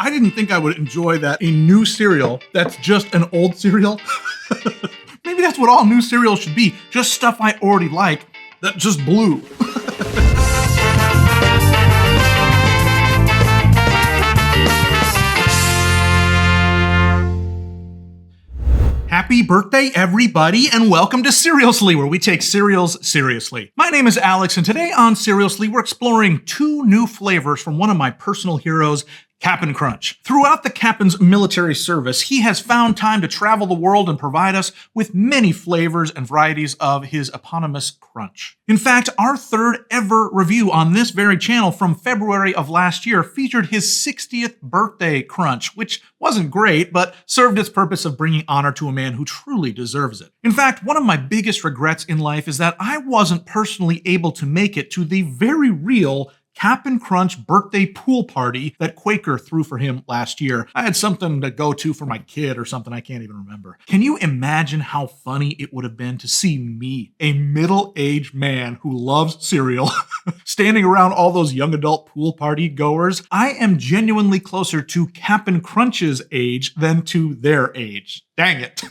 I didn't think I would enjoy that. A new cereal that's just an old cereal. Maybe that's what all new cereals should be. Just stuff I already like that just blue. Happy birthday, everybody, and welcome to Cerealsly, where we take cereals seriously. My name is Alex, and today on Cerealsly, we're exploring two new flavors from one of my personal heroes, Cap'n Crunch. Throughout the Cap'n's military service, he has found time to travel the world and provide us with many flavors and varieties of his eponymous crunch. In fact, our third ever review on this very channel from February of last year featured his 60th birthday crunch, which wasn't great, but served its purpose of bringing honor to a man who truly deserves it. In fact, one of my biggest regrets in life is that I wasn't personally able to make it to the very real Cap'n Crunch birthday pool party that Quaker threw for him last year. I had something to go to for my kid or something, I can't even remember. Can you imagine how funny it would have been to see me, a middle-aged man who loves cereal, standing around all those young adult pool party goers? I am genuinely closer to Cap'n Crunch's age than to their age. Dang it.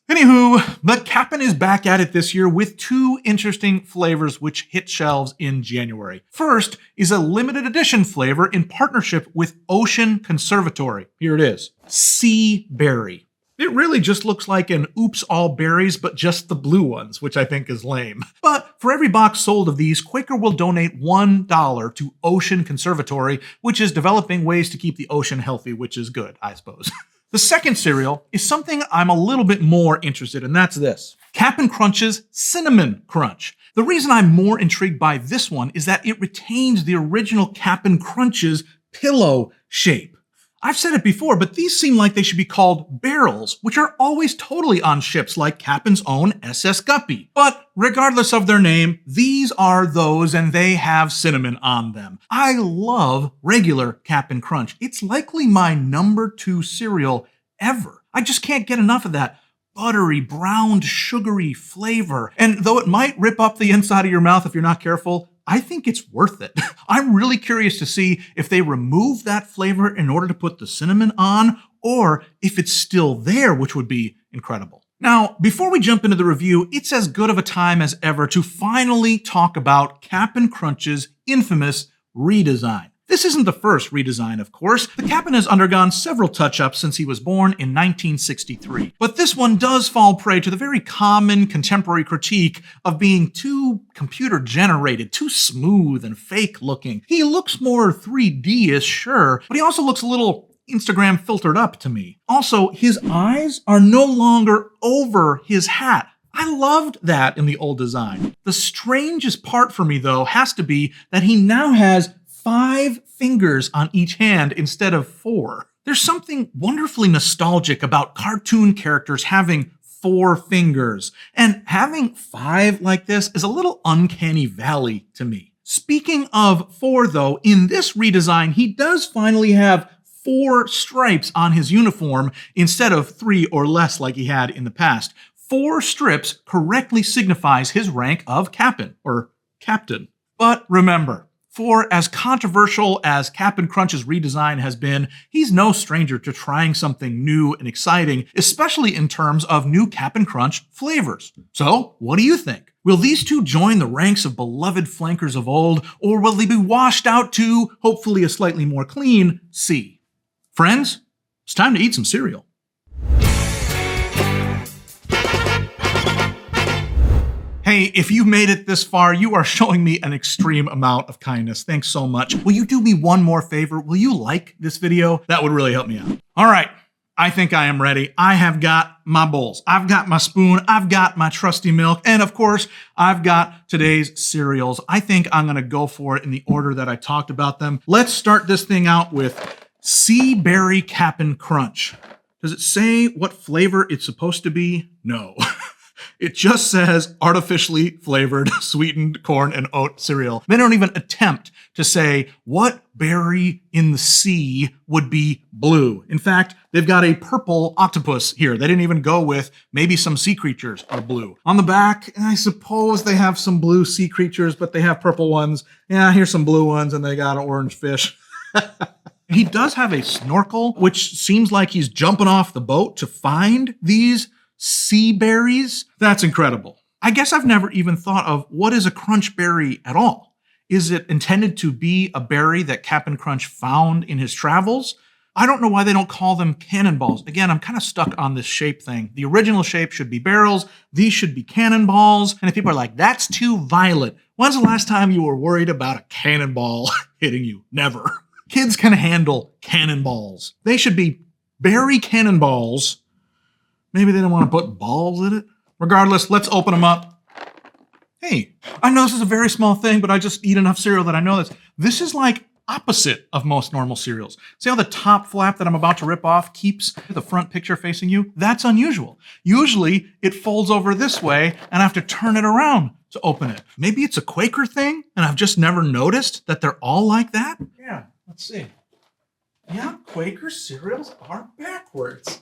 Anywho, but Cap'n is back at it this year with two interesting flavors which hit shelves in January. First is a limited edition flavor in partnership with Ocean Conservatory. Here it is, Sea Berry. It really just looks like an Oops All Berries, but just the blue ones, which I think is lame. But for every box sold of these, Quaker will donate $1 to Ocean Conservatory, which is developing ways to keep the ocean healthy, which is good, I suppose. The second cereal is something I'm a little bit more interested in, that's this. Cap'n Crunch's Cinnamon Crunch. The reason I'm more intrigued by this one is that it retains the original Cap'n Crunch's pillow shape. I've said it before, but these seem like they should be called barrels, which are always totally on ships like Cap'n's own SS Guppy. But regardless of their name, these are those and they have cinnamon on them. I love regular Cap'n Crunch. It's likely my number 2 cereal ever. I just can't get enough of that buttery, browned, sugary flavor. And though it might rip up the inside of your mouth if you're not careful, I think it's worth it. I'm really curious to see if they remove that flavor in order to put the cinnamon on, or if it's still there, which would be incredible. Now, before we jump into the review, it's as good of a time as ever to finally talk about Cap'n Crunch's infamous redesign. This isn't the first redesign, of course. The Cap'n has undergone several touch-ups since he was born in 1963. But this one does fall prey to the very common contemporary critique of being too computer-generated, too smooth and fake-looking. He looks more 3D-ish, sure, but he also looks a little Instagram filtered up to me. Also, his eyes are no longer over his hat. I loved that in the old design. The strangest part for me, though, has to be that he now has 5 fingers on each hand instead of 4. There's something wonderfully nostalgic about cartoon characters having 4 fingers, and having 5 like this is a little uncanny valley to me. Speaking of 4, though, in this redesign, he does finally have 4 stripes on his uniform instead of 3 or less like he had in the past. 4 strips correctly signifies his rank of Cap'n, or Captain. But remember, for as controversial as Cap'n Crunch's redesign has been, he's no stranger to trying something new and exciting, especially in terms of new Cap'n Crunch flavors. So, what do you think? Will these two join the ranks of beloved flankers of old, or will they be washed out to, hopefully a slightly more clean, sea? Friends, it's time to eat some cereal. Hey, if you've made it this far, you are showing me an extreme amount of kindness. Thanks so much. Will you do me one more favor? Will you like this video? That would really help me out. All right, I think I am ready. I have got my bowls. I've got my spoon. I've got my trusty milk. And of course, I've got today's cereals. I think I'm gonna go for it in the order that I talked about them. Let's start this thing out with Sea Berry Cap'n Crunch. Does it say what flavor it's supposed to be? No. It just says artificially flavored sweetened corn and oat cereal. They don't even attempt to say what berry in the sea would be blue. In fact, they've got a purple octopus here. They didn't even go with maybe some sea creatures are blue. On the back, I suppose they have some blue sea creatures, but they have purple ones. Yeah, here's some blue ones, and they got an orange fish. He does have a snorkel, which seems like he's jumping off the boat to find these sea berries. That's incredible. I guess I've never even thought of what is a crunch berry at all. Is it intended to be a berry that Cap'n Crunch found in his travels? I don't know why they don't call them cannonballs. Again, I'm kind of stuck on this shape thing. The original shape should be barrels. These should be cannonballs. And if people are like, that's too violent. When's the last time you were worried about a cannonball hitting you? Never. Kids can handle cannonballs. They should be berry cannonballs. Maybe they don't want to put balls in it. Regardless, let's open them up. Hey, I know this is a very small thing, but I just eat enough cereal that I know this. This is like opposite of most normal cereals. See how the top flap that I'm about to rip off keeps the front picture facing you? That's unusual. Usually it folds over this way and I have to turn it around to open it. Maybe it's a Quaker thing and I've just never noticed that they're all like that? Yeah, let's see. Yeah, Quaker cereals are backwards.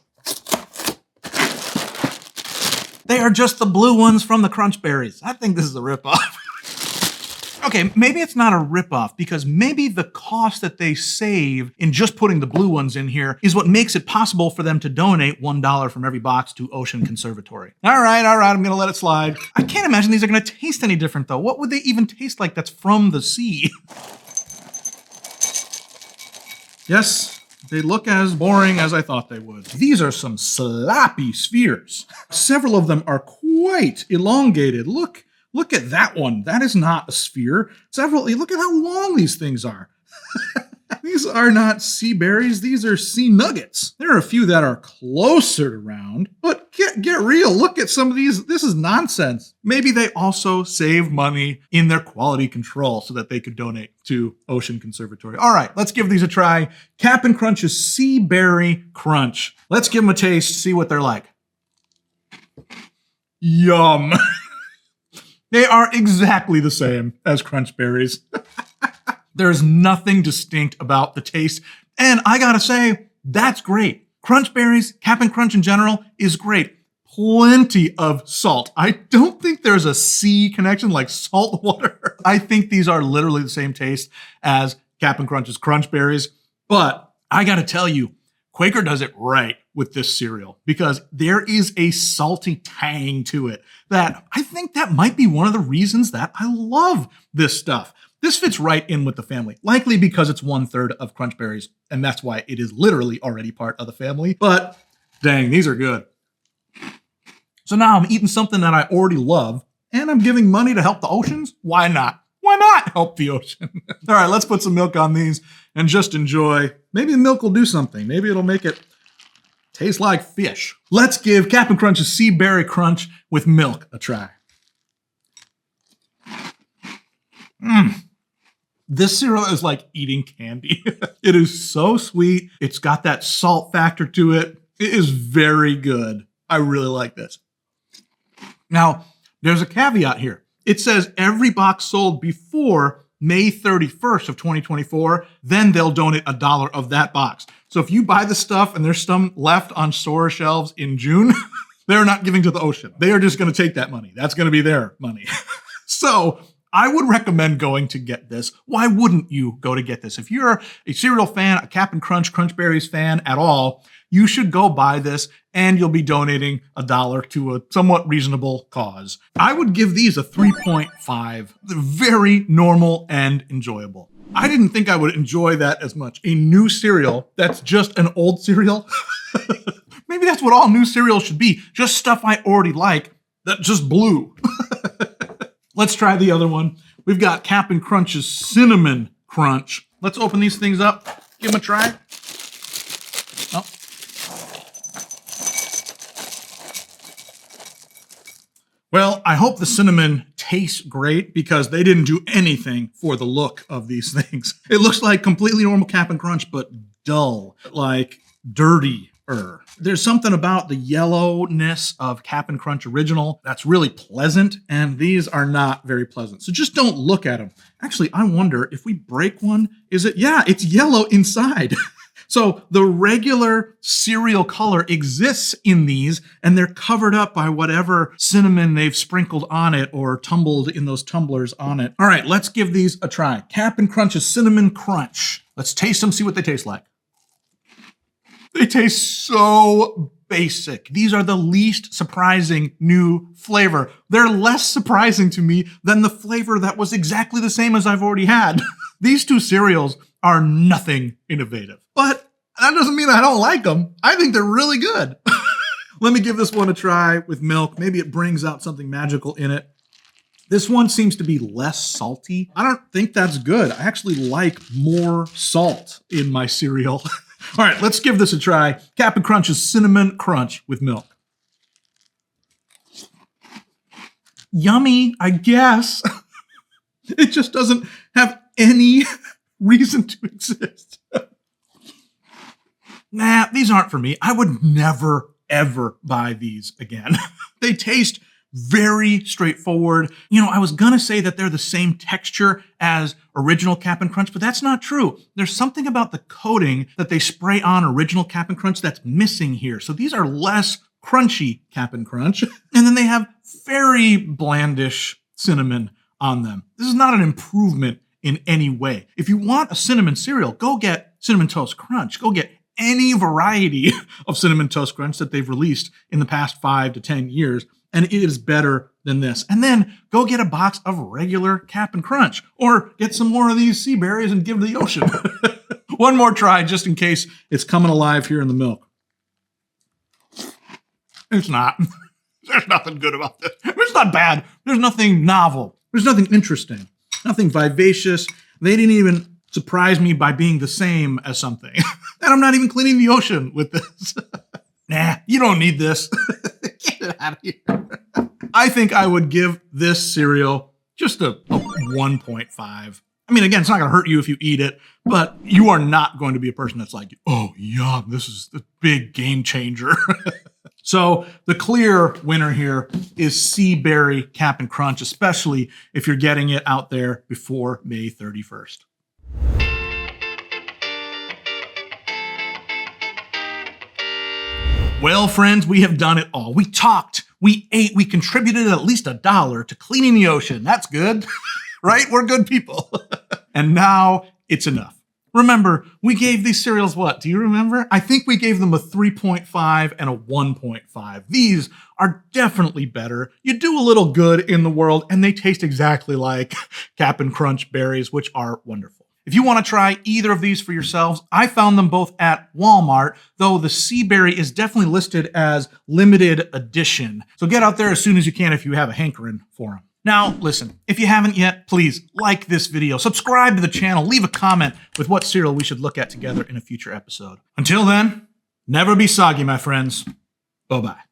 They are just the blue ones from the Crunch Berries. I think this is a ripoff. Okay, maybe it's not a ripoff because maybe the cost that they save in just putting the blue ones in here is what makes it possible for them to donate $1 from every box to Ocean Conservatory. All right, I'm gonna let it slide. I can't imagine these are gonna taste any different though. What would they even taste like that's from the sea? Yes, they look as boring as I thought they would. These are some sloppy spheres. Several of them are quite elongated. Look at that one. That is not a sphere. Look at how long these things are. These are not sea berries. These are sea nuggets. There are a few that are closer to round, but get real. Look at some of these. This is nonsense. Maybe they also save money in their quality control so that they could donate to Ocean Conservatory. All right, let's give these a try. Cap'n Crunch's Sea Berry Crunch. Let's give them a taste, see what they're like. Yum. They are exactly the same as Crunch Berries. There's nothing distinct about the taste. And I gotta say, that's great. Crunch Berries, Cap'n Crunch in general, is great. Plenty of salt. I don't think there's a sea connection like salt water. I think these are literally the same taste as Cap'n Crunch's Crunch Berries. But I gotta tell you, Quaker does it right with this cereal because there is a salty tang to it that I think that might be one of the reasons that I love this stuff. This fits right in with the family, likely because it's 1/3 of Crunch Berries, and that's why it is literally already part of the family. But dang, these are good. So now I'm eating something that I already love, and I'm giving money to help the oceans. Why not? Why not help the ocean? All right, let's put some milk on these and just enjoy. Maybe the milk will do something. Maybe it'll make it taste like fish. Let's give Cap'n Crunch's Sea Berry Crunch with milk a try. This cereal is like eating candy. It is so sweet. It's got that salt factor to it. It is very good. I really like this. Now, there's a caveat here. It says every box sold before May 31st of 2024, then they'll donate $1 of that box. So if you buy the stuff and there's some left on store shelves in June, they're not giving to the ocean. They are just going to take that money. That's going to be their money. So I would recommend going to get this. Why wouldn't you go to get this? If you're a cereal fan, a Cap'n Crunch, Crunch Berries fan at all, you should go buy this and you'll be donating $1 to a somewhat reasonable cause. I would give these a 3.5. They're very normal and enjoyable. I didn't think I would enjoy that as much. A new cereal that's just an old cereal. Maybe that's what all new cereals should be. Just stuff I already like that just blew. Let's try the other one. We've got Cap'n Crunch's Cinnamon Crunch. Let's open these things up. Give them a try. Oh. Well, I hope the cinnamon tastes great because they didn't do anything for the look of these things. It looks like completely normal Cap'n Crunch, but dull, like dirty. There's something about the yellowness of Cap'n Crunch Original that's really pleasant, and these are not very pleasant. So just don't look at them. Actually, I wonder if we break one, it's yellow inside. So the regular cereal color exists in these, and they're covered up by whatever cinnamon they've sprinkled on it or tumbled in those tumblers on it. All right, let's give these a try. Cap'n Crunch's Cinnamon Crunch. Let's taste them, see what they taste like. They taste so basic. These are the least surprising new flavor. They're less surprising to me than the flavor that was exactly the same as I've already had. These two cereals are nothing innovative. But that doesn't mean I don't like them. I think they're really good. Let me give this one a try with milk. Maybe it brings out something magical in it. This one seems to be less salty. I don't think that's good. I actually like more salt in my cereal. All right, let's give this a try. Cap'n Crunch's Cinnamon Crunch with milk. Yummy, I guess. It just doesn't have any reason to exist. Nah, these aren't for me. I would never, ever buy these again. They taste very straightforward. You know, I was gonna say that they're the same texture as original Cap'n Crunch, but that's not true. There's something about the coating that they spray on original Cap'n Crunch that's missing here. So these are less crunchy Cap'n Crunch. And then they have very blandish cinnamon on them. This is not an improvement in any way. If you want a cinnamon cereal, go get Cinnamon Toast Crunch. Go get any variety of Cinnamon Toast Crunch that they've released in the past 5 to 10 years. And it is better than this. And then go get a box of regular Cap'n Crunch, or get some more of these sea berries and give to the ocean. One more try, just in case it's coming alive here in the milk. It's not. There's nothing good about this. It's not bad. There's nothing novel. There's nothing interesting. Nothing vivacious. They didn't even surprise me by being the same as something. And I'm not even cleaning the ocean with this. Nah, you don't need this. Get it out of here. I think I would give this cereal just a 1.5. I mean, again, it's not going to hurt you if you eat it, but you are not going to be a person that's like, oh, yum, this is the big game changer. So the clear winner here is Sea Berry Cap'n Crunch, especially if you're getting it out there before May 31st. Well, friends, we have done it all. We talked, we ate, we contributed at least $1 to cleaning the ocean. That's good, right? We're good people. And now it's enough. Remember, we gave these cereals what? Do you remember? I think we gave them a 3.5 and a 1.5. These are definitely better. You do a little good in the world, and they taste exactly like Cap'n Crunch berries, which are wonderful. If you want to try either of these for yourselves, I found them both at Walmart, though the Sea Berry is definitely listed as limited edition. So get out there as soon as you can if you have a hankering for them. Now, listen, if you haven't yet, please like this video, subscribe to the channel, leave a comment with what cereal we should look at together in a future episode. Until then, never be soggy, my friends. Bye-bye.